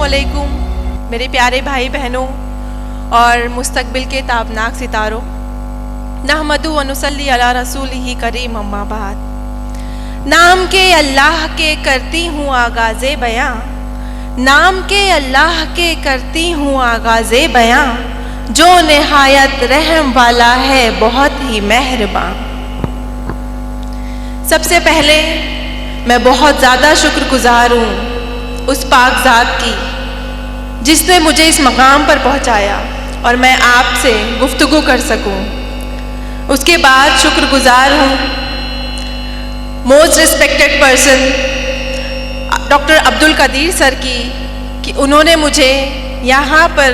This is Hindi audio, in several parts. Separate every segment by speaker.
Speaker 1: अस्सलामुअलैकुम मेरे प्यारे भाई बहनों और मुस्तकबिल के ताबनाक सितारों। नहमदु व नुसल्ली अला रसूलिही करीम अम्मा बाद। नाम के अल्लाह के करती हूँ आगाज़े बयां, नाम के अल्लाह के करती हूँ आगाज़े बयां, जो निहायत रहम वाला है बहुत ही मेहरबान। सबसे पहले मैं बहुत ज़्यादा शुक्रगुजार हूँ उस पाक ज़ात की जिसने मुझे इस मकाम पर पहुँचाया और मैं आपसे गुफ्तगू कर सकूँ। उसके बाद शुक्रगुजार हूँ most respected person doctor Abdul Qadeer sir की कि उन्होंने मुझे यहाँ पर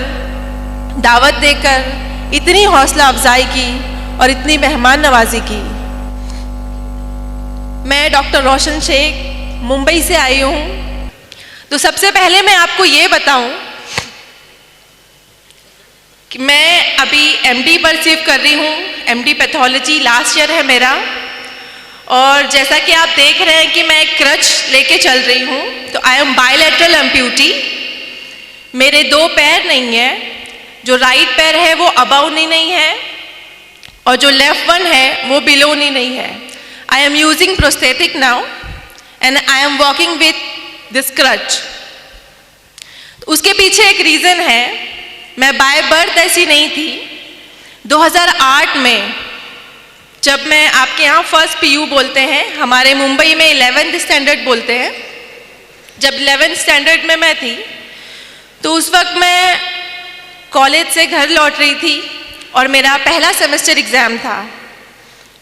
Speaker 1: दावत देकर इतनी हौसला अफजाई की और इतनी मेहमान नवाजी की। मैं डॉक्टर रोशन शेख मुंबई से आई हूँ। तो सबसे पहले मैं आपको ये बताऊं कि मैं अभी एमडी परसीव कर रही हूँ। एमडी पैथोलॉजी लास्ट ईयर है मेरा, और जैसा कि आप देख रहे हैं कि मैं क्रच लेके चल रही हूँ। तो आई एम बायलैटरल एम्प्यूटी। मेरे दो पैर नहीं है, जो राइट पैर है वो अबव नी नहीं है और जो लेफ्ट वन है वो बिलो नी नहीं है। I am using prosthetic now and I am walking with this crutch. उसके पीछे एक रीज़न है, मैं बाय बर्थ ऐसी नहीं थी। 2008 में जब मैं आपके यहाँ फर्स्ट पीयू बोलते हैं, हमारे मुंबई में 11th स्टैंडर्ड बोलते हैं, जब 11th स्टैंडर्ड में मैं थी तो उस वक्त मैं कॉलेज से घर लौट रही थी और मेरा पहला सेमेस्टर एग्ज़ाम था।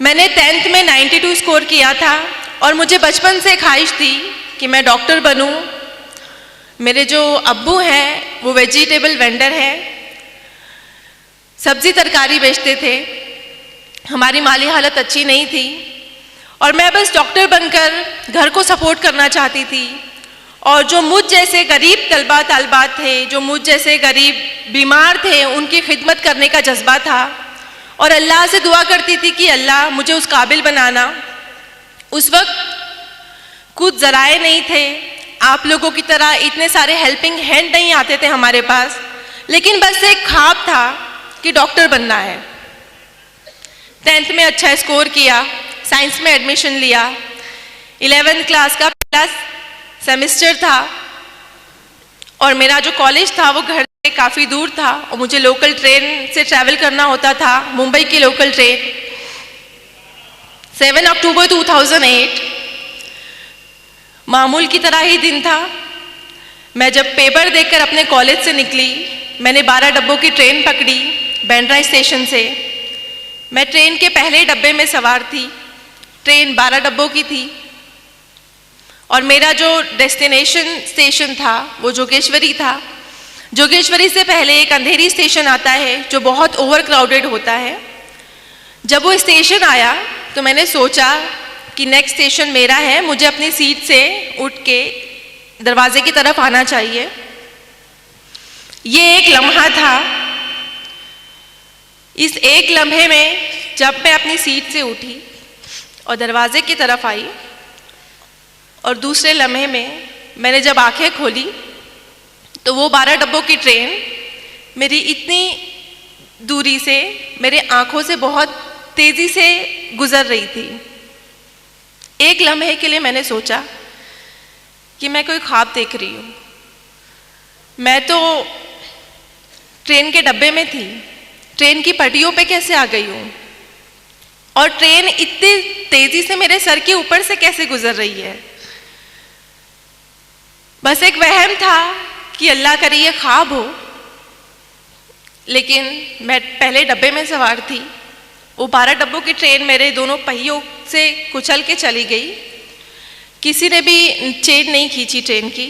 Speaker 1: मैंने 10th में 92 स्कोर किया था और मुझे बचपन से ख्वाहिश थी कि मैं डॉक्टर बनूं। मेरे जो अब्बू हैं वो वेजिटेबल वेंडर हैं, सब्जी तरकारी बेचते थे। हमारी माली हालत अच्छी नहीं थी और मैं बस डॉक्टर बनकर घर को सपोर्ट करना चाहती थी। और जो मुझ जैसे गरीब तलबा तालबात थे, जो मुझ जैसे गरीब बीमार थे, उनकी खिदमत करने का जज्बा था और अल्लाह से दुआ करती थी कि अल्लाह मुझे उस काबिल बनाना। उस वक्त कुछ ज़राए नहीं थे, आप लोगों की तरह इतने सारे हेल्पिंग हैंड नहीं आते थे हमारे पास, लेकिन बस एक ख्वाब था कि डॉक्टर बनना है। 10th में अच्छा स्कोर किया, साइंस में एडमिशन लिया। 11th क्लास का पहला सेमेस्टर था और मेरा जो कॉलेज था वो घर से काफ़ी दूर था और मुझे लोकल ट्रेन से ट्रैवल करना होता था, मुंबई की लोकल ट्रेन। 7 अक्टूबर 2008 मामूल की तरह ही दिन था। मैं जब पेपर देखकर अपने कॉलेज से निकली, मैंने 12 डब्बों की ट्रेन पकड़ी बैंड्रा स्टेशन से। मैं ट्रेन के पहले डब्बे में सवार थी। ट्रेन 12 डब्बों की थी और मेरा जो डेस्टिनेशन स्टेशन था वो जोगेश्वरी था। जोगेश्वरी से पहले एक अंधेरी स्टेशन आता है जो बहुत ओवर क्राउडेड होता है। जब वो स्टेशन आया तो मैंने सोचा कि नेक्स्ट स्टेशन मेरा है, मुझे अपनी सीट से उठ के दरवाजे की तरफ आना चाहिए। ये एक लम्हा था। इस एक लम्हे में जब मैं अपनी सीट से उठी और दरवाजे की तरफ आई और दूसरे लम्हे में मैंने जब आंखें खोली तो वो 12 डब्बों की ट्रेन मेरी इतनी दूरी से, मेरे आंखों से बहुत तेज़ी से गुजर रही थी। एक लम्हे के लिए मैंने सोचा कि मैं कोई ख्वाब देख रही हूँ। मैं तो ट्रेन के डब्बे में थी, ट्रेन की पटरियों पे कैसे आ गई हूँ और ट्रेन इतनी तेज़ी से मेरे सर के ऊपर से कैसे गुजर रही है। बस एक वहम था कि अल्लाह करे ये ख्वाब हो, लेकिन मैं पहले डब्बे में सवार थी। वो 12 डब्बों की ट्रेन मेरे दोनों पहियों से कुचल के चली गई। किसी ने भी चेन नहीं खींची ट्रेन की।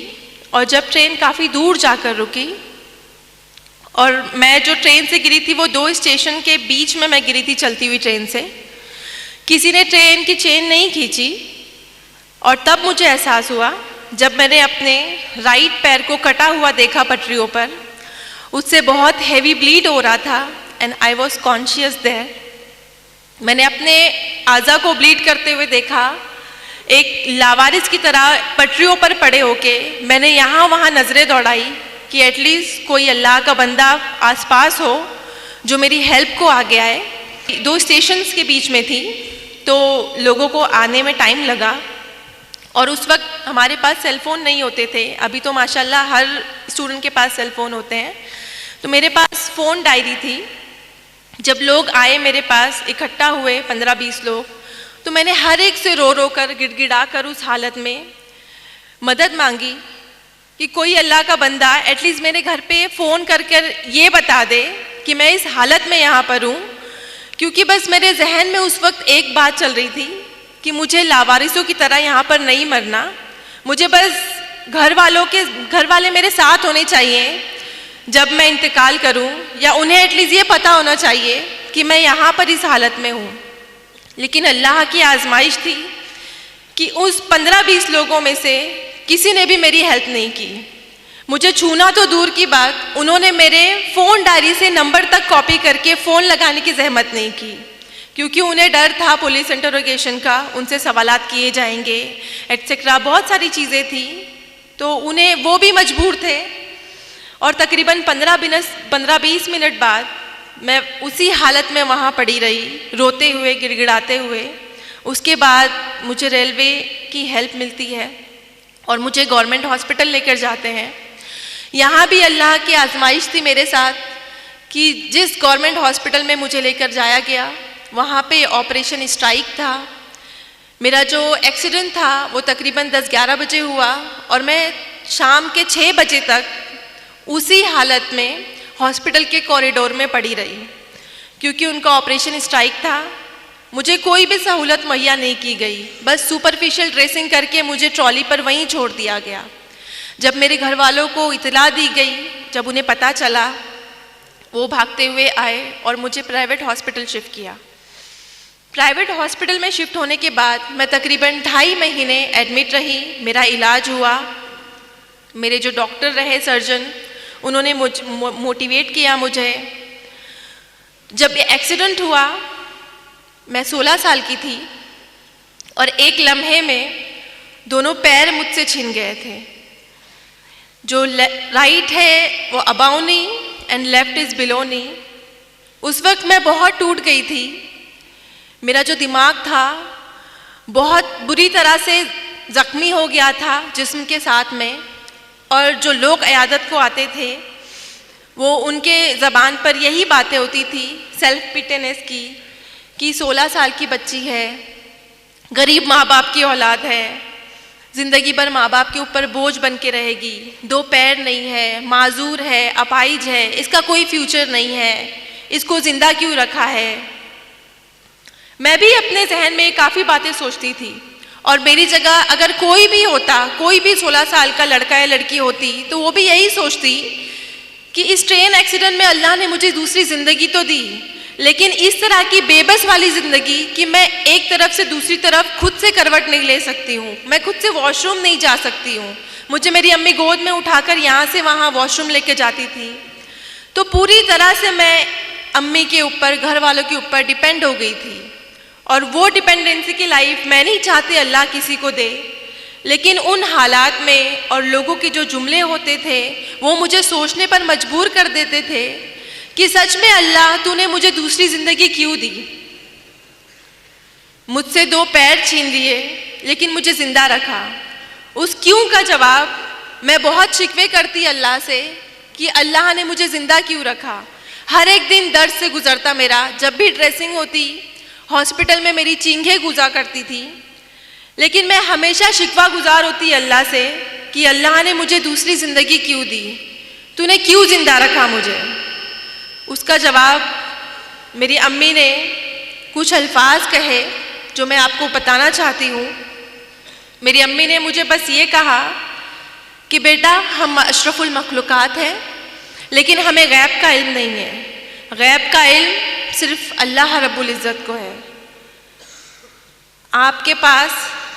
Speaker 1: और जब ट्रेन काफ़ी दूर जाकर रुकी और मैं जो ट्रेन से गिरी थी वो 2 स्टेशन के बीच में मैं गिरी थी चलती हुई ट्रेन से। किसी ने ट्रेन की चेन नहीं खींची और तब मुझे एहसास हुआ जब मैंने अपने राइट पैर को कटा हुआ देखा पटरियों पर। उससे बहुत हैवी ब्लीड हो रहा था and I was conscious there. मैंने अपने आज़ा को ब्लीड करते हुए देखा। एक लावारिस की तरह पटरियों पर पड़े होके मैंने यहाँ वहाँ नज़रें दौड़ाई कि एटलीस्ट कोई अल्लाह का बंदा आसपास हो जो मेरी हेल्प को आगे आए। 2 स्टेशंस के बीच में थी, तो लोगों को आने में टाइम लगा और उस वक्त हमारे पास सेलफ़ोन नहीं होते थे। अभी तो माशाल्लाह हर स्टूडेंट के पास सेलफ़ोन होते हैं। तो मेरे पास फ़ोन डायरी थी। जब लोग आए मेरे पास, इकट्ठा हुए 15-20 लोग, तो मैंने हर एक से रो रो कर, गिड़गिड़ा कर उस हालत में मदद मांगी कि कोई अल्लाह का बंदा एटलीस्ट मेरे घर पे फ़ोन कर कर ये बता दे कि मैं इस हालत में यहाँ पर हूँ। क्योंकि बस मेरे जहन में उस वक्त एक बात चल रही थी कि मुझे लावारिसों की तरह यहाँ पर नहीं मरना, मुझे बस घर वाले मेरे साथ होने चाहिए जब मैं इंतकाल करूं, या उन्हें एटलीस्ट ये पता होना चाहिए कि मैं यहाँ पर इस हालत में हूँ। लेकिन अल्लाह की आजमाइश थी कि उस 15-20 लोगों में से किसी ने भी मेरी हेल्प नहीं की। मुझे छूना तो दूर की बात, उन्होंने मेरे फ़ोन डायरी से नंबर तक कॉपी करके फ़ोन लगाने की जहमत नहीं की, क्योंकि उन्हें डर था पुलिस इंटरोगेशन का, उनसे सवालात किए जाएंगे एटसेट्रा, बहुत सारी चीज़ें थी। तो उन्हें वो भी मजबूर थे। और तकरीबन 15-20 मिनट बाद मैं उसी हालत में वहाँ पड़ी रही, रोते हुए, गिड़गिड़ाते हुए। उसके बाद मुझे रेलवे की हेल्प मिलती है और मुझे गवर्नमेंट हॉस्पिटल लेकर जाते हैं। यहाँ भी अल्लाह की आजमाइश थी मेरे साथ कि जिस गवर्नमेंट हॉस्पिटल में मुझे लेकर जाया गया, वहाँ पे ऑपरेशन स्ट्राइक था। मेरा जो एक्सीडेंट था वो तकरीबन 10-11 बजे हुआ और मैं शाम के 6 बजे तक उसी हालत में हॉस्पिटल के कॉरिडोर में पड़ी रही, क्योंकि उनका ऑपरेशन स्ट्राइक था। मुझे कोई भी सहूलत मुहैया नहीं की गई, बस सुपरफिशियल ड्रेसिंग करके मुझे ट्रॉली पर वहीं छोड़ दिया गया। जब मेरे घर वालों को इतला दी गई, जब उन्हें पता चला, वो भागते हुए आए और मुझे प्राइवेट हॉस्पिटल शिफ्ट किया। प्राइवेट हॉस्पिटल में शिफ्ट होने के बाद मैं तकरीबन 2.5 महीने एडमिट रही। मेरा इलाज हुआ। मेरे जो डॉक्टर रहे, सर्जन, उन्होंने मोटिवेट किया मुझे। जब एक्सीडेंट हुआ, मैं 16 साल की थी और एक लम्हे में दोनों पैर मुझसे छिन गए थे। जो राइट है वो above knee and left is below knee. उस वक्त मैं बहुत टूट गई थी। मेरा जो दिमाग था बहुत बुरी तरह से ज़ख्मी हो गया था जिस्म के साथ में, और जो लोग इयादत को आते थे वो उनके ज़बान पर यही बातें होती थी सेल्फ पिटेनेस की, कि 16 साल की बच्ची है, गरीब माँ बाप की औलाद है, ज़िंदगी भर माँ बाप के ऊपर बोझ बन के रहेगी, 2 पैर नहीं है, माजूर है, अपाहिज है, इसका कोई फ्यूचर नहीं है, इसको ज़िंदा क्यों रखा है। मैं भी अपने जहन में काफ़ी बातें सोचती थी, और मेरी जगह अगर कोई भी होता, कोई भी 16 साल का लड़का या लड़की होती, तो वो भी यही सोचती कि इस ट्रेन एक्सीडेंट में अल्लाह ने मुझे दूसरी ज़िंदगी तो दी, लेकिन इस तरह की बेबस वाली ज़िंदगी कि मैं एक तरफ से दूसरी तरफ खुद से करवट नहीं ले सकती हूँ, मैं खुद से वॉशरूम नहीं जा सकती हूँ, मुझे मेरी अम्मी गोद में उठाकर यहाँ से वहाँ वॉशरूम लेके जाती थी। तो पूरी तरह से मैं अम्मी के ऊपर, घर वालों के ऊपर डिपेंड हो गई थी, और वो डिपेंडेंसी की लाइफ मैं नहीं चाहती अल्लाह किसी को दे। लेकिन उन हालात में और लोगों के जो जुमले होते थे वो मुझे सोचने पर मजबूर कर देते थे कि सच में अल्लाह तूने मुझे दूसरी ज़िंदगी क्यों दी। मुझसे 2 पैर छीन लिए लेकिन मुझे ज़िंदा रखा। उस क्यों का जवाब मैं बहुत शिकवे करती अल्लाह से कि अल्लाह ने मुझे ज़िंदा क्यों रखा। हर एक दिन दर्द से गुजरता मेरा। जब भी ड्रेसिंग होती, हॉस्पिटल में मेरी चींघें गुजा करती थी, लेकिन मैं हमेशा शिकवा गुजार होती अल्लाह से कि अल्लाह ने मुझे दूसरी ज़िंदगी क्यों दी, तूने क्यों ज़िंदा रखा मुझे। उसका जवाब मेरी अम्मी ने कुछ अल्फाज कहे जो मैं आपको बताना चाहती हूँ। मेरी अम्मी ने मुझे बस ये कहा कि बेटा, हम अशरफुल मखलूक़ात हैं, लेकिन हमें गैब का इल्म नहीं है। गैब का इल्म सिर्फ अल्लाह रब्बुल इज़्ज़त को है। आपके पास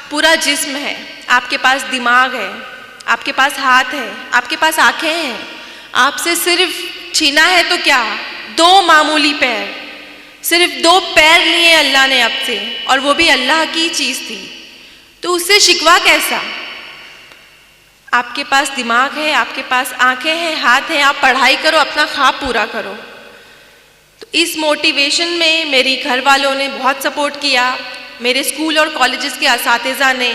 Speaker 1: पूरा जिस्म है, आपके पास दिमाग है, आपके पास हाथ है, आपके पास आँखें हैं, आपसे सिर्फ छीना है तो क्या, 2 मामूली पैर, सिर्फ 2 पैर लिए अल्लाह ने आपसे, और वो भी अल्लाह की चीज़ थी, तो उससे शिकवा कैसा। आपके पास दिमाग है, आपके पास आंखें हैं, हाथ हैं, आप पढ़ाई करो, अपना ख्वाब पूरा करो। तो इस मोटिवेशन में मेरी घर वालों ने बहुत सपोर्ट किया, मेरे स्कूल और कॉलेजेस के असातिज़ा ने,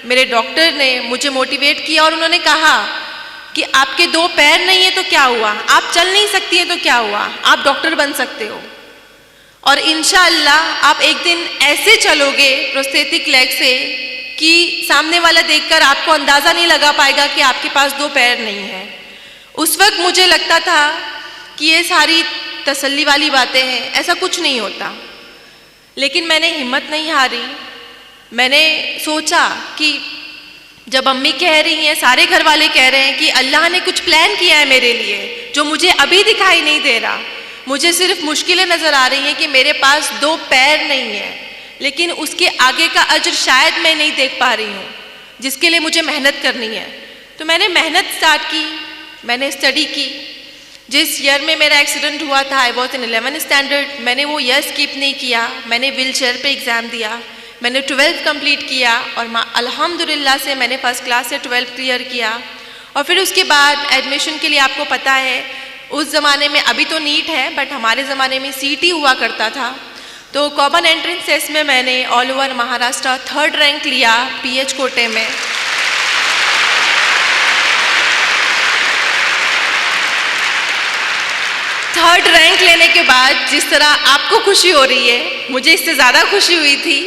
Speaker 1: मेरे डॉक्टर ने मुझे मोटिवेट किया और उन्होंने कहा कि आपके 2 पैर नहीं है तो क्या हुआ, आप चल नहीं सकती हैं तो क्या हुआ, आप डॉक्टर बन सकते हो और इंशाअल्लाह आप एक दिन ऐसे चलोगे प्रोस्थेटिक लेग से कि सामने वाला देखकर आपको अंदाज़ा नहीं लगा पाएगा कि आपके पास 2 पैर नहीं है। उस वक्त मुझे लगता था कि ये सारी तसल्ली वाली बातें हैं, ऐसा कुछ नहीं होता, लेकिन मैंने हिम्मत नहीं हारी। मैंने सोचा कि जब अम्मी कह रही हैं, सारे घर वाले कह रहे हैं कि अल्लाह ने कुछ प्लान किया है मेरे लिए जो मुझे अभी दिखाई नहीं दे रहा, मुझे सिर्फ मुश्किलें नज़र आ रही हैं कि मेरे पास 2 पैर नहीं है, लेकिन उसके आगे का अजर शायद मैं नहीं देख पा रही हूँ जिसके लिए मुझे मेहनत करनी है। तो मैंने मेहनत स्टार्ट की, मैंने स्टडी की। जिस ईयर में मेरा एक्सीडेंट हुआ था, I was in 11th standard, मैंने वो ईयर स्किप नहीं किया, मैंने व्हील चेयर पर एग्ज़ाम दिया, मैंने 12th कंप्लीट किया और अल्हम्दुलिल्लाह से मैंने फर्स्ट क्लास से 12th क्लियर किया। और फिर उसके बाद एडमिशन के लिए आपको पता है उस ज़माने में, अभी तो नीट है बट हमारे ज़माने में सीटी हुआ करता था, तो कॉमन एंट्रेंस टेस्ट में मैंने all over Maharashtra 3rd rank लिया पीएच कोटे में। थर्ड रैंक लेने के बाद जिस तरह आपको खुशी हो रही है, मुझे इससे ज़्यादा खुशी हुई थी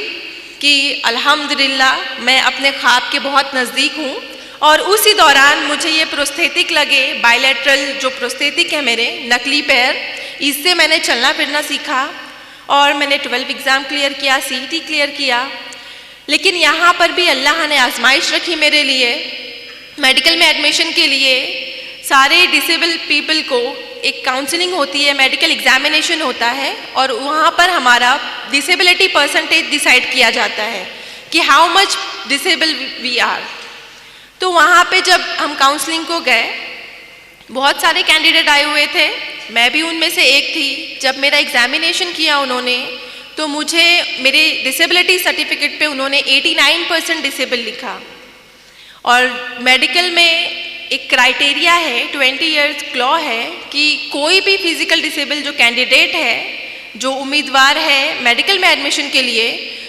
Speaker 1: कि अल्हम्दुलिल्लाह मैं अपने ख्वाब के बहुत नज़दीक हूँ। और उसी दौरान मुझे ये प्रोस्थेटिक लगे, बायलैटरल जो प्रोस्थेटिक है मेरे नकली पैर, इससे मैंने चलना फिरना सीखा और मैंने 12th एग्ज़ाम क्लियर किया, सीईटी क्लियर किया। लेकिन यहाँ पर भी अल्लाह ने आजमाइश रखी मेरे लिए। मेडिकल में एडमिशन के लिए सारे डिसेबल पीपल को एक काउंसलिंग होती है, मेडिकल एग्जामिनेशन होता है और वहाँ पर हमारा डिसेबिलिटी परसेंटेज डिसाइड किया जाता है कि how much disable we are. तो वहाँ पे जब हम काउंसलिंग को गए, बहुत सारे कैंडिडेट आए हुए थे, मैं भी उनमें से एक थी। जब मेरा एग्जामिनेशन किया उन्होंने, तो मुझे मेरे डिसेबिलिटी सर्टिफिकेट पे उन्होंने 89% डिसेबल लिखा। और मेडिकल में एक क्राइटेरिया है, 20 इयर्स लॉ है कि कोई भी फिजिकल डिसेबल जो कैंडिडेट है, जो उम्मीदवार है मेडिकल में एडमिशन के लिए,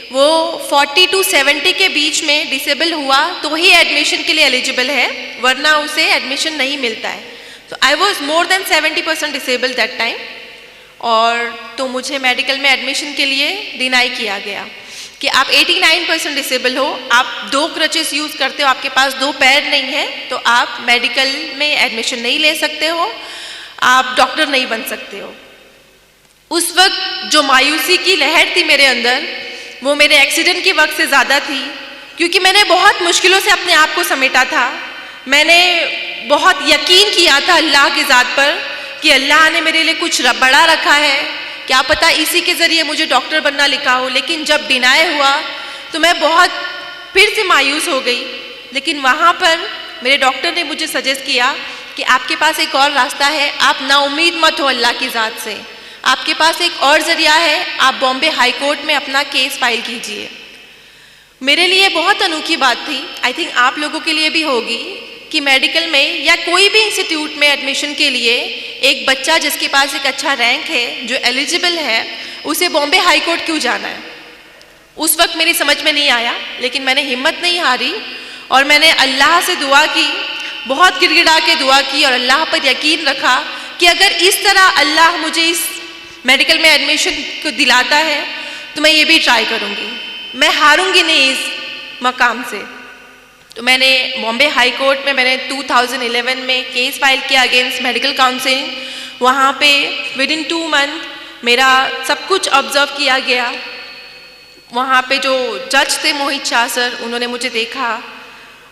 Speaker 1: वो 40 to 70 के बीच में डिसेबल हुआ तो ही एडमिशन के लिए एलिजिबल है, वरना उसे एडमिशन नहीं मिलता है। तो I was more than 70% disable that time, और तो मुझे मेडिकल में एडमिशन के लिए डिनाई किया गया कि आप 89% डिसेबल हो, आप 2 क्रचेस यूज़ करते हो, आपके पास 2 पैर नहीं है, तो आप मेडिकल में एडमिशन नहीं ले सकते हो, आप डॉक्टर नहीं बन सकते हो। उस वक्त जो मायूसी की लहर थी मेरे अंदर, वो मेरे एक्सीडेंट के वक्त से ज़्यादा थी, क्योंकि मैंने बहुत मुश्किलों से अपने आप को समेटा था। मैंने बहुत यकीन किया था अल्लाह की ज़ात पर कि अल्लाह ने मेरे लिए कुछ बड़ा रखा है, क्या पता इसी के ज़रिए मुझे डॉक्टर बनना लिखा हो। लेकिन जब डिनाई हुआ तो मैं बहुत फिर से मायूस हो गई। लेकिन वहाँ पर मेरे डॉक्टर ने मुझे सजेस्ट किया कि आपके पास एक और रास्ता है, आप नाउम्मीद मत हो अल्लाह की ज़ात से, आपके पास एक और ज़रिया है, आप बॉम्बे हाई कोर्ट में अपना केस फाइल कीजिए। मेरे लिए बहुत अनोखी बात थी, आई थिंक आप लोगों के लिए भी होगी, कि मेडिकल में या कोई भी इंस्टीट्यूट में एडमिशन के लिए एक बच्चा जिसके पास एक अच्छा रैंक है, जो एलिजिबल है, उसे बॉम्बे हाई कोर्ट क्यों जाना है। उस वक्त मेरी समझ में नहीं आया, लेकिन मैंने हिम्मत नहीं हारी और मैंने अल्लाह से दुआ की, बहुत गिड़गिड़ा के दुआ की और अल्लाह पर यकीन रखा कि अगर इस तरह अल्लाह मुझे इस मेडिकल में एडमिशन को दिलाता है तो मैं ये भी ट्राई करूँगी, मैं हारूंगी नहीं इस मकाम से। तो मैंने बॉम्बे हाई कोर्ट में मैंने 2011 में केस फाइल किया अगेंस्ट मेडिकल काउंसिलिंग। वहाँ पे विदिन 2 मंथ मेरा सब कुछ ऑब्जर्व किया गया। वहाँ पे जो जज थे मोहित शाह सर, उन्होंने मुझे देखा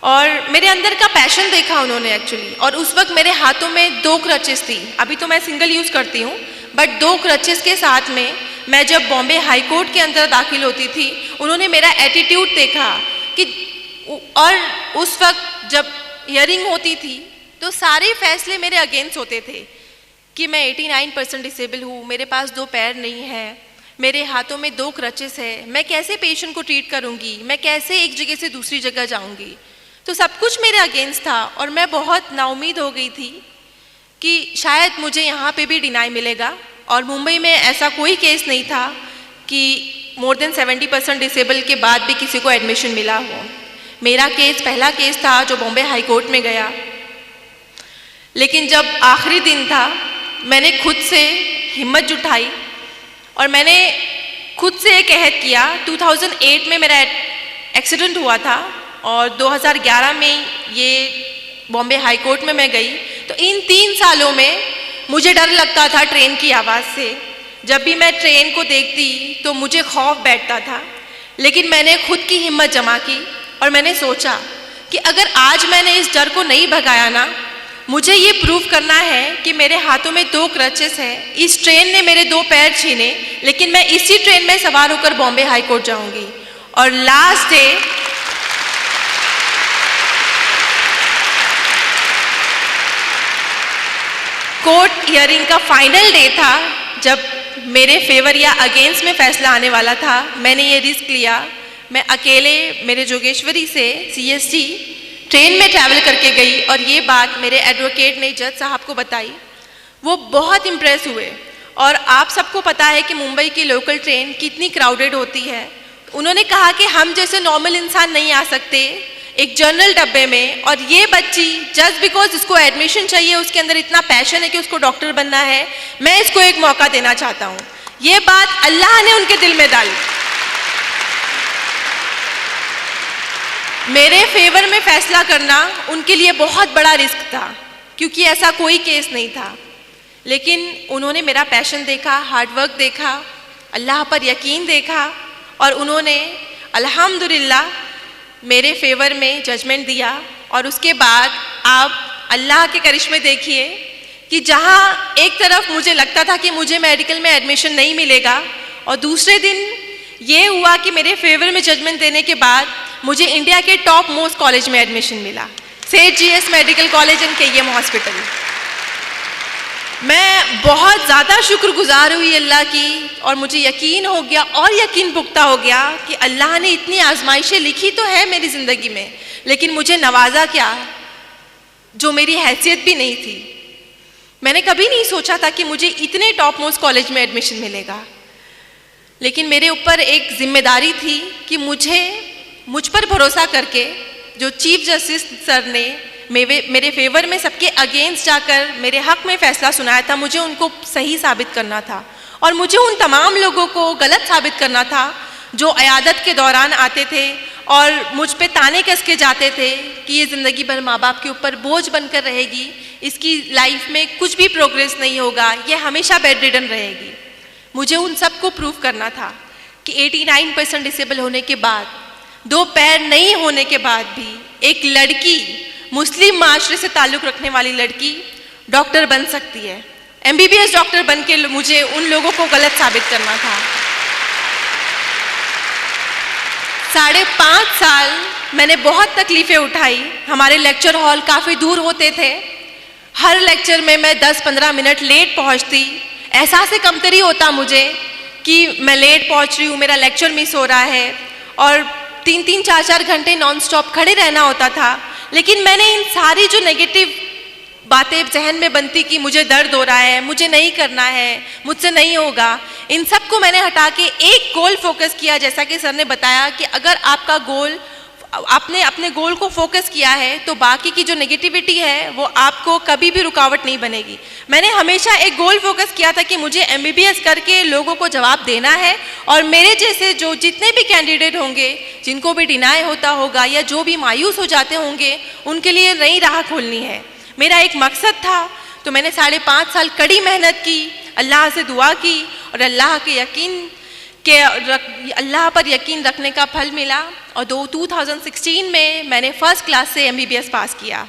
Speaker 1: और मेरे अंदर का पैशन देखा उन्होंने एक्चुअली। और उस वक्त मेरे हाथों में 2 क्रचेस थी, अभी तो मैं सिंगल यूज़ करती हूँ, बट 2 क्रचेस के साथ में मैं जब बॉम्बे हाई कोर्ट के अंदर दाखिल होती थी, उन्होंने मेरा एटीट्यूड देखा कि, और उस वक्त जब हियरिंग होती थी तो सारे फैसले मेरे अगेंस्ट होते थे कि मैं 89% डिसेबल हूँ, मेरे पास 2 पैर नहीं है, मेरे हाथों में 2 क्रचेस है, मैं कैसे पेशेंट को ट्रीट करूँगी, मैं कैसे एक जगह से दूसरी जगह जाऊँगी। तो सब कुछ मेरे अगेंस्ट था और मैं बहुत नाउमीद हो गई थी कि शायद मुझे यहाँ पे भी डिनाई मिलेगा। और मुंबई में ऐसा कोई केस नहीं था कि मोर देन 70% डिसेबल के बाद भी किसी को एडमिशन मिला हो। मेरा केस पहला केस था जो बॉम्बे हाई कोर्ट में गया। लेकिन जब आखिरी दिन था, मैंने खुद से हिम्मत जुटाई और मैंने खुद से एक अहद किया। 2008 में मेरा एक्सीडेंट हुआ था और 2011 में ये बॉम्बे हाई कोर्ट में मैं गई। तो इन 3 सालों में मुझे डर लगता था ट्रेन की आवाज़ से। जब भी मैं ट्रेन को देखती तो मुझे खौफ बैठता था। लेकिन मैंने खुद की हिम्मत जमा की और मैंने सोचा कि अगर आज मैंने इस डर को नहीं भगाया ना, मुझे ये प्रूव करना है कि मेरे हाथों में 2 क्रचेस हैं। इस ट्रेन ने मेरे 2 पैर छीने, लेकिन मैं इसी ट्रेन में सवार होकर बॉम्बे हाई कोर्ट जाऊंगी। और लास्ट डे कोर्ट हियरिंग का फाइनल डे था, जब मेरे फेवर या अगेंस्ट में फैसला आने वाला था। मैंने ये रिस्क लिया। मैं अकेले मेरे जोगेश्वरी से CST ट्रेन में ट्रैवल करके गई और ये बात मेरे एडवोकेट ने जज साहब को बताई। वो बहुत इम्प्रेस हुए। और आप सबको पता है कि मुंबई की लोकल ट्रेन कितनी क्राउडेड होती है। उन्होंने कहा कि हम जैसे नॉर्मल इंसान नहीं आ सकते एक जनरल डब्बे में, और ये बच्ची जस्ट बिकॉज उसको एडमिशन चाहिए, उसके अंदर इतना पैशन है कि उसको डॉक्टर बनना है, मैं इसको एक मौका देना चाहता हूँ। ये बात अल्लाह ने उनके दिल में डाली। मेरे फेवर में फैसला करना उनके लिए बहुत बड़ा रिस्क था, क्योंकि ऐसा कोई केस नहीं था। लेकिन उन्होंने मेरा पैशन देखा, हार्डवर्क देखा, अल्लाह पर यकीन देखा और उन्होंने अल्हम्दुलिल्लाह मेरे फेवर में जजमेंट दिया। और उसके बाद आप अल्लाह के करिश्मे देखिए कि जहाँ एक तरफ मुझे लगता था कि मुझे मेडिकल में एडमिशन नहीं मिलेगा, और दूसरे दिन ये हुआ कि मेरे फेवर में जजमेंट देने के बाद मुझे इंडिया के टॉप मोस्ट कॉलेज में एडमिशन मिला, सेठ GS medical college and KEM hospital. मैं बहुत ज़्यादा शुक्रगुजार हुई अल्लाह की, और मुझे यकीन हो गया और यकीन पुख्ता हो गया कि अल्लाह ने इतनी आजमाइशें लिखी तो है मेरी ज़िंदगी में, लेकिन मुझे नवाजा क्या जो मेरी हैसियत भी नहीं थी। मैंने कभी नहीं सोचा था कि मुझे इतने टॉप मोस्ट कॉलेज में एडमिशन मिलेगा, लेकिन मेरे ऊपर एक जिम्मेदारी थी कि मुझ पर भरोसा करके जो चीफ जस्टिस सर ने मेरे फेवर में सबके अगेंस्ट जाकर मेरे हक में फैसला सुनाया था, मुझे उनको सही साबित करना था। और मुझे उन तमाम लोगों को गलत साबित करना था जो अयादत के दौरान आते थे और मुझ पे ताने कस के जाते थे कि ये ज़िंदगी भर माँ बाप के ऊपर बोझ बनकर रहेगी, इसकी लाइफ में कुछ भी प्रोग्रेस नहीं होगा, ये हमेशा बेड रिडन रहेगी। मुझे उन सबको प्रूव करना था कि 89% डिसेबल होने के बाद, 2 पैर नहीं होने के बाद भी एक लड़की, मुस्लिम माशरे से ताल्लुक़ रखने वाली लड़की डॉक्टर बन सकती है। MBBS डॉक्टर बन के मुझे उन लोगों को गलत साबित करना था। 5.5 साल मैंने बहुत तकलीफ़ें उठाई। हमारे लेक्चर हॉल काफ़ी दूर होते थे। हर लेक्चर में मैं 10-15 मिनट लेट पहुंचती। एहसास कमतरी होता मुझे कि मैं लेट पहुंच रही हूँ, मेरा लेक्चर मिस हो रहा है, और 3-3, 4-4 घंटे नॉन स्टॉप खड़े रहना होता था। लेकिन मैंने इन सारी जो नेगेटिव बातें जहन में बनती कि मुझे दर्द हो रहा है, मुझे नहीं करना है, मुझसे नहीं होगा, इन सब को मैंने हटा के एक गोल फोकस किया। जैसा कि सर ने बताया कि अगर आपका गोल, आपने अपने गोल को फोकस किया है तो बाकी की जो नेगेटिविटी है वो आपको कभी भी रुकावट नहीं बनेगी। मैंने हमेशा एक गोल फोकस किया था कि मुझे MBBS करके लोगों को जवाब देना है, और मेरे जैसे जो जितने भी कैंडिडेट होंगे, जिनको भी डिनाई होता होगा या जो भी मायूस हो जाते होंगे, उनके लिए नई राह खोलनी है। मेरा एक मकसद था। तो मैंने 5.5 साल कड़ी मेहनत की, अल्लाह से दुआ की, और अल्लाह पर यकीन रखने का फल मिला। और 2016 में मैंने फर्स्ट क्लास से MBBS पास किया।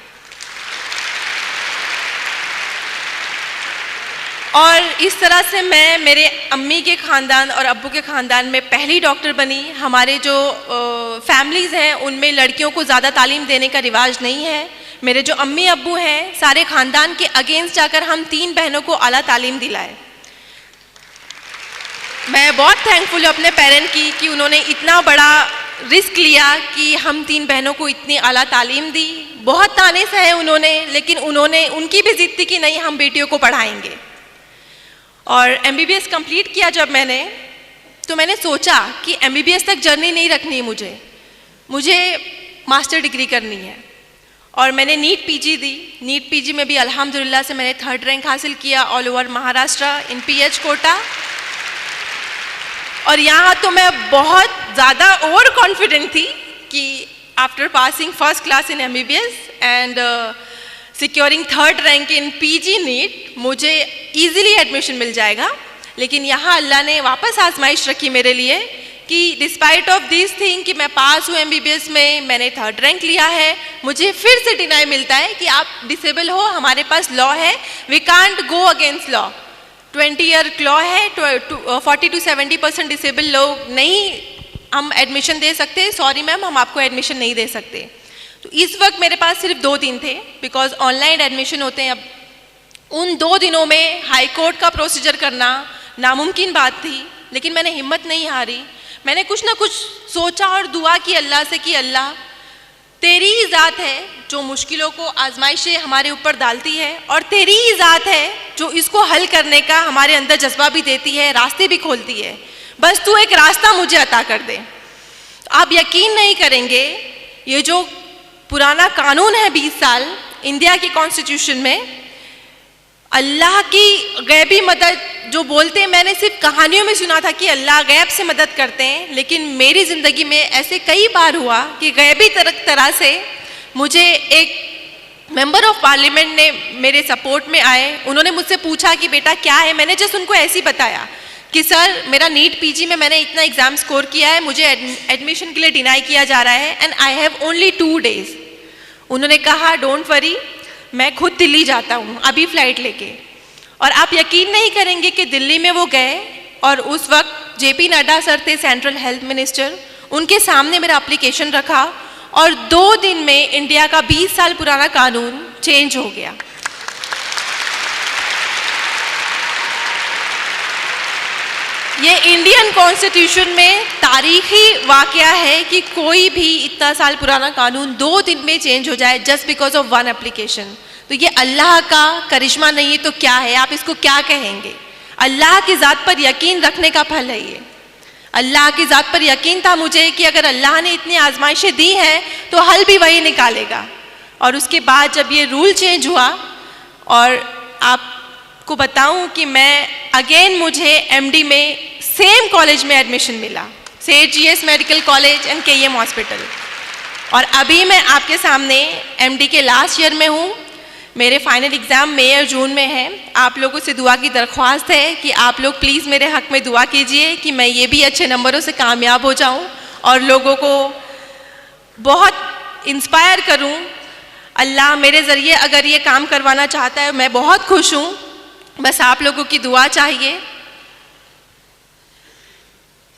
Speaker 1: और इस तरह से मैं मेरे अम्मी के ख़ानदान और अब्बू के ख़ानदान में पहली डॉक्टर बनी। हमारे जो फैमिलीज़ हैं उनमें लड़कियों को ज़्यादा तालीम देने का रिवाज नहीं है। मेरे जो अम्मी अब्बू हैं, सारे ख़ानदान के अगेंस्ट जाकर हम 3 बहनों को आला तालीम दिलाए। मैं बहुत थैंकफुल हूँ अपने पेरेंट की कि उन्होंने इतना बड़ा रिस्क लिया कि हम 3 बहनों को इतनी आला तालीम दी, बहुत ताने सहे उन्होंने, लेकिन उन्होंने उनकी भी जिद थी कि नहीं हम बेटियों को पढ़ाएंगे। और MBBS कंप्लीट किया जब मैंने, तो मैंने सोचा कि MBBS तक जर्नी नहीं रखनी मुझे मास्टर डिग्री करनी है। और मैंने नीट PG दी। नीट PG में भी अल्हम्दुलिल्लाह से मैंने 3rd रैंक हासिल किया ऑल ओवर महाराष्ट्र इन PH कोटा। और यहाँ तो मैं बहुत ज़्यादा ओवर कॉन्फिडेंट थी कि after passing first class in MBBS and securing 3rd rank in PG NEET मुझे ईजिली एडमिशन मिल जाएगा। लेकिन यहाँ अल्लाह ने वापस आजमाइश रखी मेरे लिए कि डिस्पाइट ऑफ दिस थिंग कि मैं पास हूँ MBBS में, मैंने 3rd रैंक लिया है, मुझे फिर से डिनाई मिलता है कि आप डिसेबल हो, हमारे पास लॉ है, we can't go against law. 20 year law है, 40 to 70% डिसेबल लोग नहीं हम एडमिशन दे सकते, सॉरी मैम हम आपको एडमिशन नहीं दे सकते। तो इस वक्त मेरे पास सिर्फ 2 दिन थे, बिकॉज ऑनलाइन एडमिशन होते हैं। अब उन 2 दिनों में हाई कोर्ट का प्रोसीजर करना नामुमकिन बात थी, लेकिन मैंने हिम्मत नहीं हारी। मैंने कुछ ना कुछ सोचा और दुआ की अल्लाह से कि अल्लाह तेरी ही ज़ात है जो मुश्किलों को आजमाइशें हमारे ऊपर डालती है, और तेरी ही ज़ात है जो इसको हल करने का हमारे अंदर जज्बा भी देती है, रास्ते भी खोलती है। बस तू एक रास्ता मुझे अता कर दे। आप यकीन नहीं करेंगे, ये जो पुराना कानून है 20 साल इंडिया की कॉन्स्टिट्यूशन में, अल्लाह की गैबी मदद जो बोलते हैं, मैंने सिर्फ कहानियों में सुना था कि अल्लाह गैब से मदद करते हैं, लेकिन मेरी ज़िंदगी में ऐसे कई बार हुआ कि गैबी तरह से मुझे एक मेंबर ऑफ पार्लियामेंट ने मेरे सपोर्ट में आए। उन्होंने मुझसे पूछा कि बेटा क्या है, मैंने जस्ट उनको ऐसे ही बताया कि सर मेरा नीट PG में मैंने इतना एग्ज़ाम स्कोर किया है, मुझे एडमिशन के लिए डिनाई किया जा रहा है and I have only 2 days। उन्होंने कहा डोंट वरी, मैं खुद दिल्ली जाता हूँ अभी फ्लाइट लेके। और आप यकीन नहीं करेंगे कि दिल्ली में वो गए और उस वक्त JP नड्डा सर थे सेंट्रल हेल्थ मिनिस्टर, उनके सामने मेरा एप्लीकेशन रखा और 2 दिन में इंडिया का 20 साल पुराना कानून चेंज हो गया। ये इंडियन कॉन्स्टिट्यूशन में तारीखी वाकया है कि कोई भी इतना साल पुराना कानून 2 दिन में चेंज हो जाए जस्ट बिकॉज ऑफ 1 एप्लीकेशन। तो ये अल्लाह का करिश्मा नहीं है तो क्या है, आप इसको क्या कहेंगे? अल्लाह की ज़ात पर यकीन रखने का फल है ये। अल्लाह की ज़ात पर यकीन था मुझे कि अगर अल्लाह ने इतनी आजमाइशें दी हैं तो हल भी वही निकालेगा। और उसके बाद जब ये रूल चेंज हुआ, और आपको बताऊं कि मैं अगेन मुझे MD में सेम कॉलेज में एडमिशन मिला, सेठ GS medical college and KEM hospital. और अभी मैं आपके सामने MD के लास्ट ईयर में हूँ। मेरे फाइनल एग्ज़ाम मई और जून में है। आप लोगों से दुआ की दरख्वास्त है कि आप लोग प्लीज़ मेरे हक़ में दुआ कीजिए कि मैं ये भी अच्छे नंबरों से कामयाब हो जाऊँ और लोगों को बहुत इंस्पायर करूँ। अल्लाह मेरे ज़रिए अगर ये काम करवाना चाहता है, मैं बहुत खुश हूँ, बस आप लोगों की दुआ चाहिए।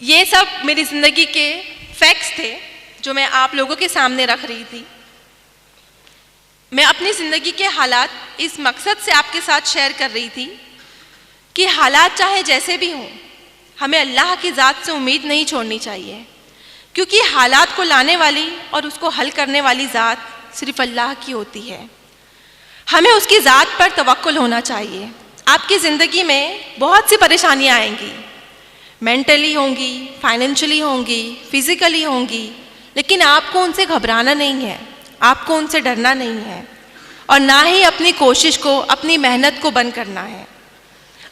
Speaker 1: ये सब मेरी ज़िंदगी के फैक्ट्स थे जो मैं आप लोगों के सामने रख रही थी। मैं अपनी ज़िंदगी के हालात इस मकसद से आपके साथ शेयर कर रही थी कि हालात चाहे जैसे भी हों, हमें अल्लाह की ज़ात से उम्मीद नहीं छोड़नी चाहिए, क्योंकि हालात को लाने वाली और उसको हल करने वाली ज़ात सिर्फ अल्लाह की होती है। हमें उसकी ज़ात पर तवक्कुल होना चाहिए। आपकी ज़िंदगी में बहुत सी परेशानियाँ आएंगी, मेंटली होंगी, फाइनेंशियली होंगी, फिज़िकली होंगी, लेकिन आपको उनसे घबराना नहीं है, आपको उनसे डरना नहीं है, और ना ही अपनी कोशिश को, अपनी मेहनत को बंद करना है।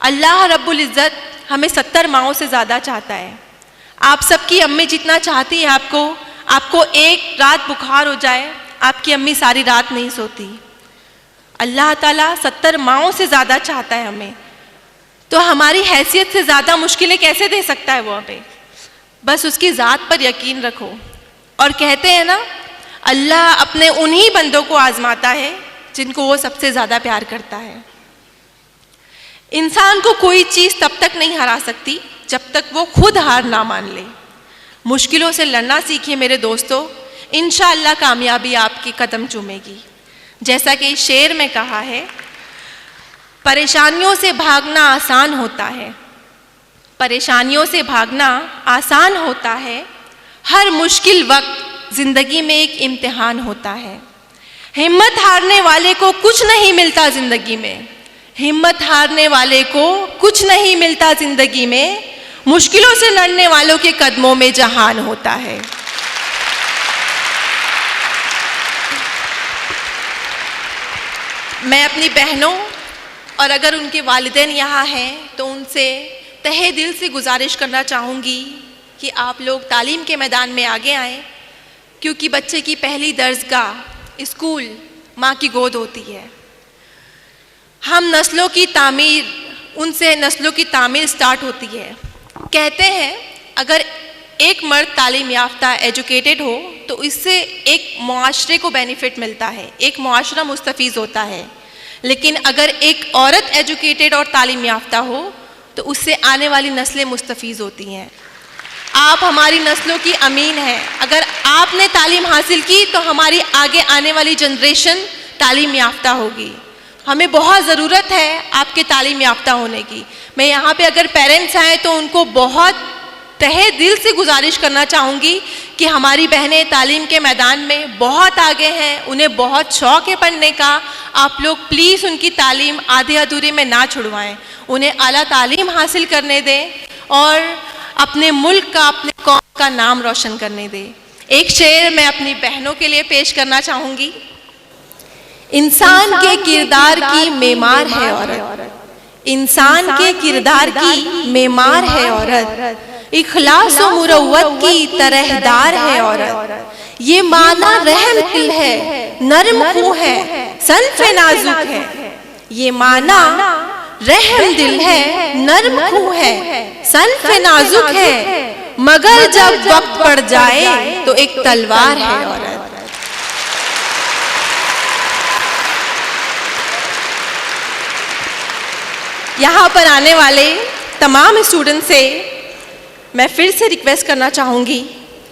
Speaker 1: अल्लाह रब्बुल इज़्ज़त हमें 70 माओं से ज़्यादा चाहता है। आप सबकी अम्मी जितना चाहती है आपको एक रात बुखार हो जाए, आपकी अम्मी सारी रात नहीं सोती। अल्लाह ताला 70 माओं से ज़्यादा चाहता है हमें, तो हमारी हैसियत से ज़्यादा मुश्किलें कैसे दे सकता है वो हमें? बस उसकी ज़ात पर यकीन रखो। और कहते हैं ना, अल्लाह अपने उन्हीं बंदों को आजमाता है जिनको वो सबसे ज़्यादा प्यार करता है। इंसान को कोई चीज़ तब तक नहीं हरा सकती जब तक वो खुद हार ना मान ले। मुश्किलों से लड़ना सीखिए मेरे दोस्तों, इंशाअल्लाह कामयाबी आपकी कदम चूमेगी। जैसा कि शेर में कहा है, परेशानियों से भागना आसान होता है, परेशानियों से भागना आसान होता है, हर मुश्किल वक्त ज़िंदगी में एक इम्तिहान होता है। हिम्मत हारने वाले को कुछ नहीं मिलता ज़िंदगी में, हिम्मत हारने वाले को कुछ नहीं मिलता ज़िंदगी में, मुश्किलों से लड़ने वालों के कदमों में जहान होता है। मैं अपनी बहनों और अगर उनके वालिदैन यहाँ हैं तो उनसे तहे दिल से गुजारिश करना चाहूँगी कि आप लोग तालीम के मैदान में आगे आएँ, क्योंकि बच्चे की पहली दर्जगाह स्कूल माँ की गोद होती है। हम नस्लों की तामीर, उनसे नस्लों की तामीर स्टार्ट होती है। कहते हैं अगर एक मर्द तालीम याफ्ता एजुकेटेड हो तो इससे एक मुआशरे को बेनिफिट मिलता है, एक मुआशरा मुस्तफ़ीज़ होता है। लेकिन अगर एक औरत एजुकेटेड और तालीम याफ्ता हो तो उससे आने वाली नस्लें मुस्तफ़ीज़ होती हैं। आप हमारी नस्लों की अमीन हैं। अगर आपने तालीम हासिल की तो हमारी आगे आने वाली जनरेशन तालीम याफ्ता होगी। हमें बहुत ज़रूरत है आपके तालीम याफ्ता होने की। मैं यहाँ पे अगर पेरेंट्स आए तो उनको बहुत तहे दिल से गुजारिश करना चाहूँगी कि हमारी बहनें तालीम के मैदान में बहुत आगे हैं, उन्हें बहुत शौक़ है पढ़ने का। आप लोग प्लीज़ उनकी तालीम आधे अधूरे में ना छुड़वाएं, उन्हें आला तालीम हासिल करने दें और अपने मुल्क का, अपने कौम का नाम रोशन करने दें। एक शेर मैं अपनी बहनों के लिए पेश करना चाहूँगी। इंसान के किरदार की मेमार है औरत, इंसान के किरदार की मेमार है औरत, इखलास और मुरव्वत की तरहदार है औरत। ये माना रहम दिल है, नरम खूं है, सन्फ़े नाजुक है। ये माना रहम दिल है, नरम खूं है, सन्फ़े नाजुक है, मगर जब वक्त पड़ जाए तो एक तलवार है औरत। यहाँ पर आने वाले तमाम स्टूडेंट से मैं फिर से रिक्वेस्ट करना चाहूँगी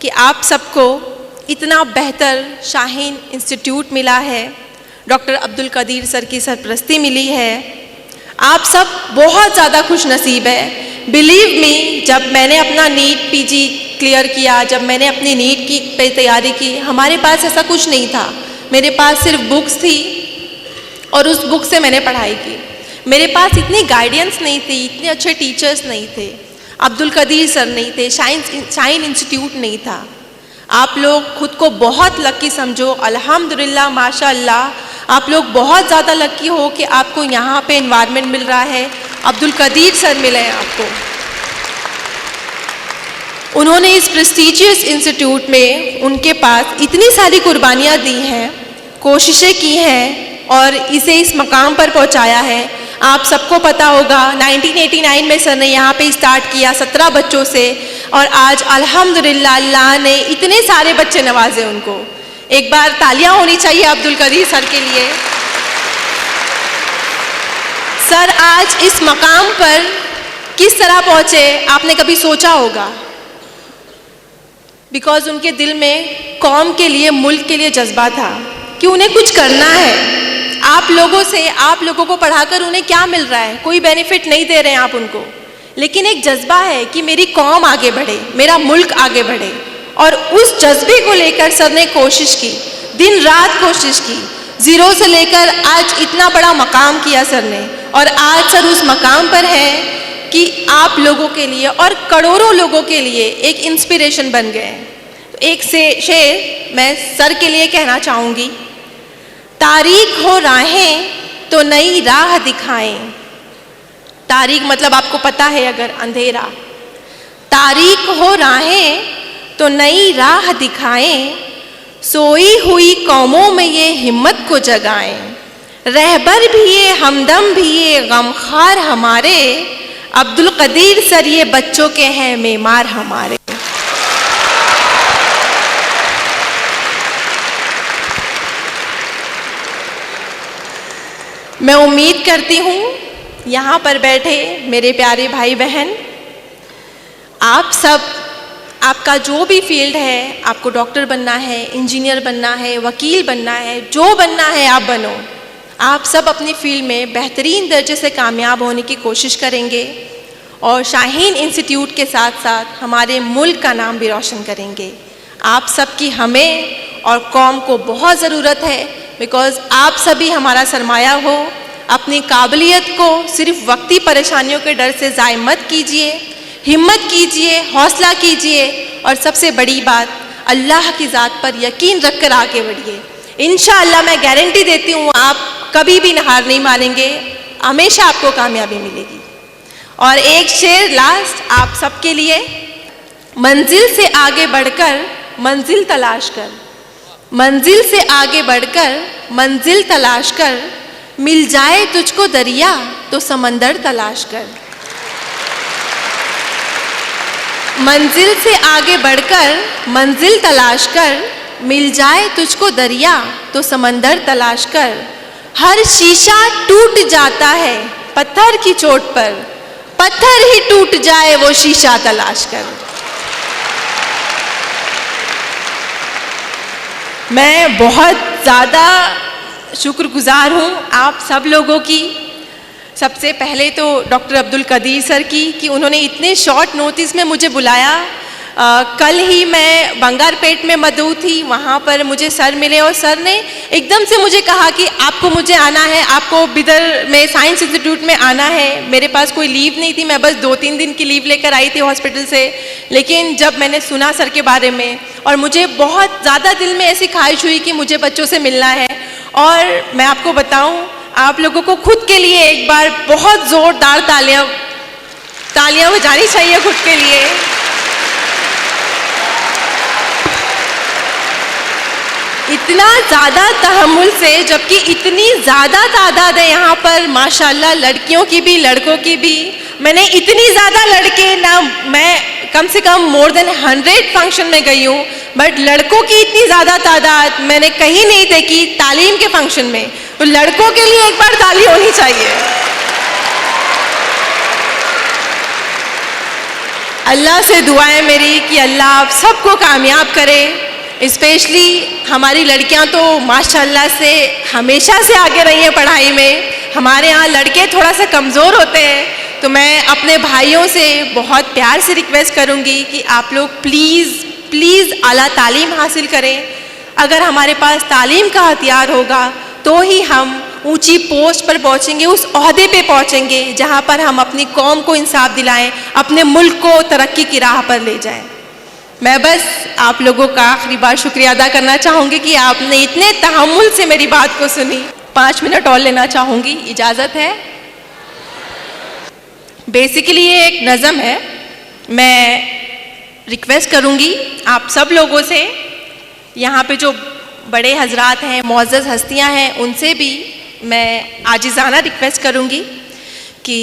Speaker 1: कि आप सबको इतना बेहतर शाहीन इंस्टीट्यूट मिला है, डॉक्टर अब्दुल कदीर सर की सरपरस्ती मिली है। आप सब बहुत ज़्यादा खुश नसीब है। बिलीव मी, जब मैंने अपना नीट पीजी क्लियर किया, जब मैंने अपनी नीट की तैयारी की, हमारे पास ऐसा कुछ नहीं था। मेरे पास सिर्फ बुक्स थी और उस बुक से मैंने पढ़ाई की। मेरे पास इतनी गाइडेंस नहीं थी, इतने अच्छे टीचर्स नहीं थे, अब्दुल कदीर सर नहीं थे, शाहीन इंस्टीट्यूट नहीं था। आप लोग खुद को बहुत लकी समझो, अल्हम्दुलिल्लाह माशाअल्लाह आप लोग बहुत ज़्यादा लकी हो कि आपको यहाँ पे एनवायरनमेंट मिल रहा है। अब्दुल कदीर सर मिले हैं आपको। उन्होंने इस प्रेस्टीजियस इंस्टीट्यूट में उनके पास इतनी सारी कुर्बानियाँ दी हैं, कोशिशें की हैं और इसे इस मकाम पर पहुँचाया है। आप सबको पता होगा 1989 में सर ने यहाँ पे स्टार्ट किया 17 बच्चों से और आज अल्हम्दुलिल्लाह अल्लाह ने इतने सारे बच्चे नवाजे उनको। एक बार तालियां होनी चाहिए अब्दुल कदीर सर के लिए। सर आज इस मकाम पर किस तरह पहुँचे आपने कभी सोचा होगा? बिकॉज उनके दिल में कौम के लिए, मुल्क के लिए जज्बा था कि उन्हें कुछ करना है। आप लोगों से, आप लोगों को पढ़ाकर उन्हें क्या मिल रहा है? कोई बेनिफिट नहीं दे रहे हैं आप उनको, लेकिन एक जज्बा है कि मेरी कौम आगे बढ़े, मेरा मुल्क आगे बढ़े। और उस जज्बे को लेकर सर ने कोशिश की, दिन रात कोशिश की, ज़ीरो से लेकर आज इतना बड़ा मकाम किया सर ने। और आज सर उस मकाम पर है कि आप लोगों के लिए और करोड़ों लोगों के लिए एक इंस्पिरेशन बन गए। तो एक से शेर मैं सर के लिए कहना चाहूँगी। तारीख हो राहें तो नई राह दिखाएं। तारीख मतलब आपको पता है अगर अंधेरा। तारीख हो राहें तो नई राह दिखाएं, सोई हुई कौमों में ये हिम्मत को जगाएं। रहबर भी ये, हमदम भी ये, गमखार हमारे, अब्दुल कदीर सर ये बच्चों के हैं मेमार हमारे। मैं उम्मीद करती हूँ यहाँ पर बैठे मेरे प्यारे भाई बहन, आप सब, आपका जो भी फील्ड है, आपको डॉक्टर बनना है, इंजीनियर बनना है, वकील बनना है, जो बनना है आप बनो। आप सब अपनी फील्ड में बेहतरीन दर्जे से कामयाब होने की कोशिश करेंगे और शाहीन इंस्टीट्यूट के साथ साथ हमारे मुल्क का नाम भी रोशन करेंगे। आप सबकी हमें और कौम को बहुत ज़रूरत है, बिकॉज़ आप सभी हमारा सरमाया हो। अपनी काबिलियत को सिर्फ वक्ती परेशानियों के डर से ज़ाय मत कीजिए, हिम्मत कीजिए, हौसला कीजिए और सबसे बड़ी बात, अल्लाह की ज़ात पर यकीन रख कर आगे बढ़िए। इंशाअल्लाह मैं गारंटी देती हूँ आप कभी भी हार नहीं मानेंगे, हमेशा आपको कामयाबी मिलेगी। और एक शेर लास्ट आप सबके लिए, मंजिल से आगे बढ़कर मंजिल तलाश कर, मंजिल से आगे बढ़कर मंजिल तलाश कर, मिल जाए तुझको दरिया तो समंदर तलाश कर। मंजिल से आगे बढ़कर मंजिल तलाश कर, मिल जाए तुझको दरिया तो समंदर तलाश कर। हर शीशा टूट जाता है पत्थर की चोट पर, पत्थर ही टूट जाए वो शीशा तलाश कर। मैं बहुत ज़्यादा शुक्रगुजार हूँ आप सब लोगों की। सबसे पहले तो डॉक्टर अब्दुल कदीर सर की कि उन्होंने इतने शॉर्ट नोटिस में मुझे बुलाया। कल ही मैं बंगारपेट में मदऊ थी, वहाँ पर मुझे सर मिले और सर ने एकदम से मुझे कहा कि आपको मुझे आना है, आपको बिदर में साइंस इंस्टीट्यूट में आना है। मेरे पास कोई लीव नहीं थी, मैं बस 2-3 दिन की लीव लेकर आई थी हॉस्पिटल से। लेकिन जब मैंने सुना सर के बारे में और मुझे बहुत ज़्यादा दिल में ऐसी ख्वाहिश हुई कि मुझे बच्चों से मिलना है। और मैं आपको बताऊं, आप लोगों को खुद के लिए एक बार बहुत ज़ोरदार तालियां बजानी चाहिए खुद के लिए। इतना ज़्यादा तहम्मुल से, जबकि इतनी ज़्यादा तादाद है यहाँ पर माशाल्लाह, लड़कियों की भी लड़कों की भी। मैंने इतनी ज़्यादा लड़के ना, मैं कम से कम मोर देन 100 फंक्शन में गई हूँ, बट लड़कों की इतनी ज़्यादा तादाद मैंने कहीं नहीं देखी तालीम के फंक्शन में। तो लड़कों के लिए एक बार ताली होनी चाहिए। अल्लाह से दुआ है मेरी कि अल्लाह आप सबको कामयाब करे। स्पेशली हमारी लड़कियां तो माशाल्लाह से हमेशा से आगे रही हैं पढ़ाई में। हमारे यहाँ लड़के थोड़ा सा कमज़ोर होते हैं, तो मैं अपने भाइयों से बहुत प्यार से रिक्वेस्ट करूँगी कि आप लोग प्लीज़ आला तालीम हासिल करें। अगर हमारे पास तालीम का हथियार होगा तो ही हम ऊंची पोस्ट पर पहुंचेंगे, उस ओहदे पे पहुंचेंगे जहां पर हम अपनी कौम को इंसाफ दिलाएं, अपने मुल्क को तरक्की की राह पर ले जाएं। मैं बस आप लोगों का आखिरी बार शुक्रिया अदा करना चाहूँगी कि आपने इतने तहम्मुल से मेरी बात को सुनी। 5 मिनट और लेना चाहूँगी, इजाज़त है? बेसिकली ये एक नज़म है। मैं रिक्वेस्ट करूँगी आप सब लोगों से, यहाँ पे जो बड़े हजरात हैं, मुअज़्ज़ज़ हस्तियाँ हैं, उनसे भी मैं आजिज़ाना रिक्वेस्ट करूँगी कि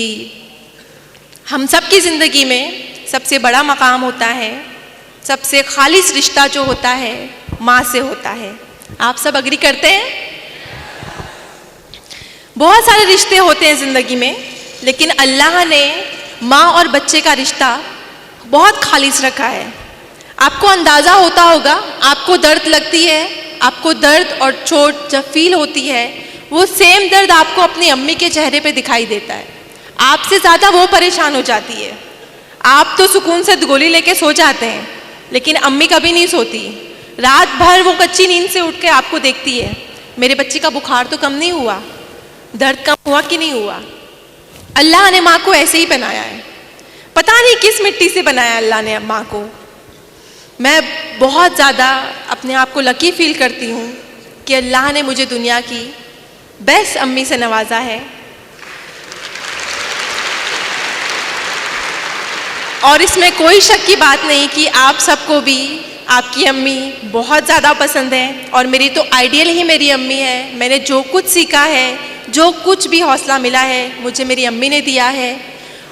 Speaker 1: हम सब की ज़िंदगी में सबसे बड़ा मकाम होता है, सबसे खालिस रिश्ता जो होता है माँ से होता है। आप सब अग्री करते हैं? बहुत सारे रिश्ते होते हैं ज़िंदगी में, लेकिन अल्लाह ने माँ और बच्चे का रिश्ता बहुत खालिस रखा है। आपको अंदाज़ा होता होगा, आपको दर्द लगती है, आपको दर्द और चोट जब फील होती है, वो सेम दर्द आपको अपनी अम्मी के चेहरे पे दिखाई देता है। आपसे ज़्यादा वो परेशान हो जाती है। आप तो सुकून से गोली लेके सो जाते हैं, लेकिन अम्मी कभी नहीं सोती। रात भर वो कच्ची नींद से उठ के आपको देखती है, मेरे बच्चे का बुखार तो कम नहीं हुआ, दर्द कम हुआ कि नहीं हुआ। अल्लाह ने माँ को ऐसे ही बनाया है, पता नहीं किस मिट्टी से बनाया अल्लाह ने माँ को। मैं बहुत ज़्यादा अपने आप को लकी फील करती हूँ कि अल्लाह ने मुझे दुनिया की बेस्ट अम्मी से नवाजा है। और इसमें कोई शक की बात नहीं कि आप सबको भी आपकी अम्मी बहुत ज़्यादा पसंद है, और मेरी तो आइडियल ही मेरी अम्मी है। मैंने जो कुछ सीखा है, जो कुछ भी हौसला मिला है, मुझे मेरी अम्मी ने दिया है।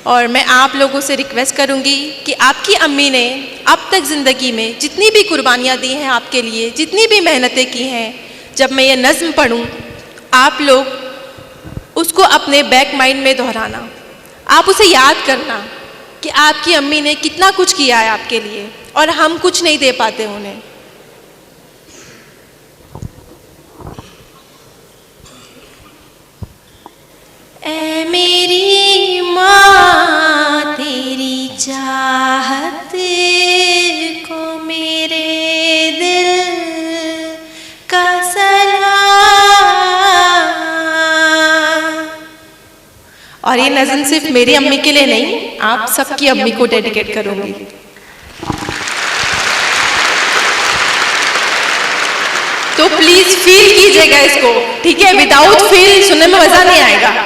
Speaker 1: और मैं आप लोगों से रिक्वेस्ट करूंगी कि आपकी अम्मी ने अब तक ज़िंदगी में जितनी भी कुर्बानियाँ दी हैं आपके लिए, जितनी भी मेहनतें की हैं, जब मैं ये नज़्म पढ़ूं आप लोग उसको अपने बैक माइंड में दोहराना, आप उसे याद करना कि आपकी अम्मी ने कितना कुछ किया है आपके लिए और हम कुछ नहीं दे पाते उन्हें। ऐ मेरी तेरी चाहत को मेरे और ये नज़्म सिर्फ मेरी अम्मी के लिए नहीं, आप सबकी अम्मी को डेडिकेट करूंगी। तो प्लीज फील कीजिएगा इसको, ठीक है? विदाउट फील सुनने में मजा नहीं आएगा।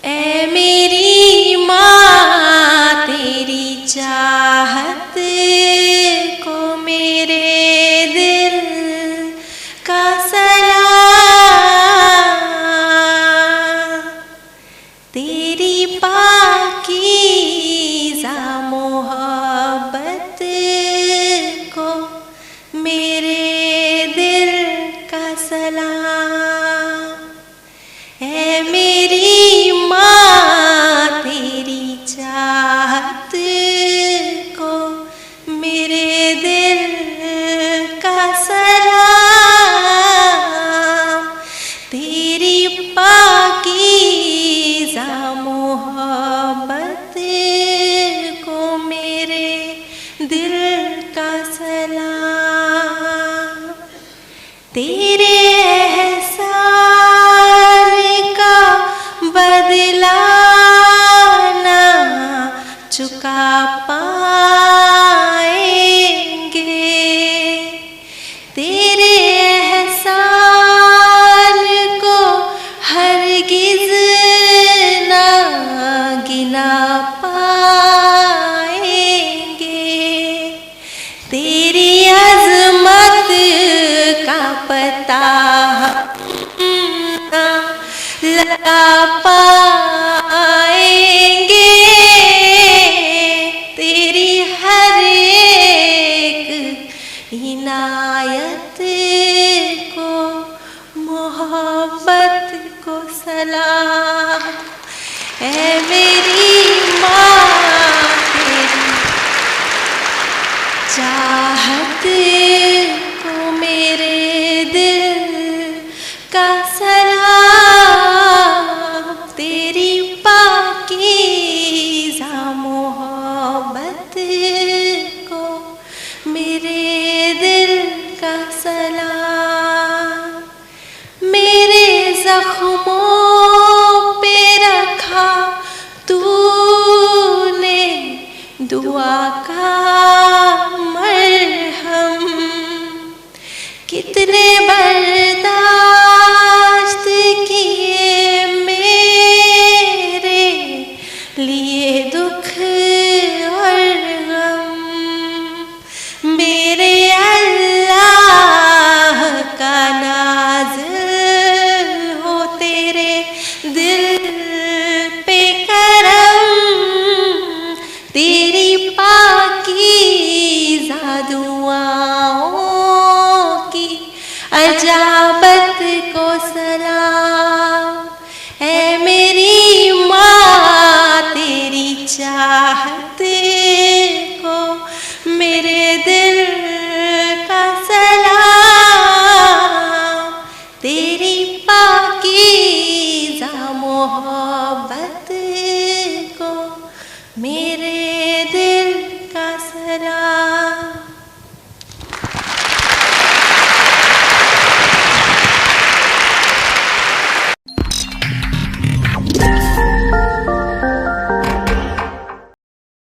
Speaker 1: ऐ मेरी माँ तेरी चाहत को मेरे दिल का सलाम, तेरी पाकीज़ा मोहब्बत को मेरे दिल का सलाम। ऐ मेरी माँ तेरी चाहत को मेरे दिल का सलाम, तेरी पाकीज़ा मोहब्बत को मेरे दिल का सलाम। तेरे एहसान का बदला ना चुका पाएंगे, तेरे एहसान को हरगिज़ ना गिना पाएंगे, तेरी अज़मत का पता ना लगा पाएंगे, तेरी हर एक इनायत को मोहब्बत को सलाम। ऐ मेरी माँ तेरी चाहत को मेरे दिल का सलाम, तेरी पाकीज़ा मोहब्बत को मेरे दिल का सलाम। मेरे ज़ख्मों पे रखा तूने दुआ का मरहम, कितने बर्दाश्त किए मेरे लिए दुख और गम, मेरे अल्लाह का नाज़िल हो तेरे दिल पे करम, तेरी पाकीज़ा दुआओं की अजाब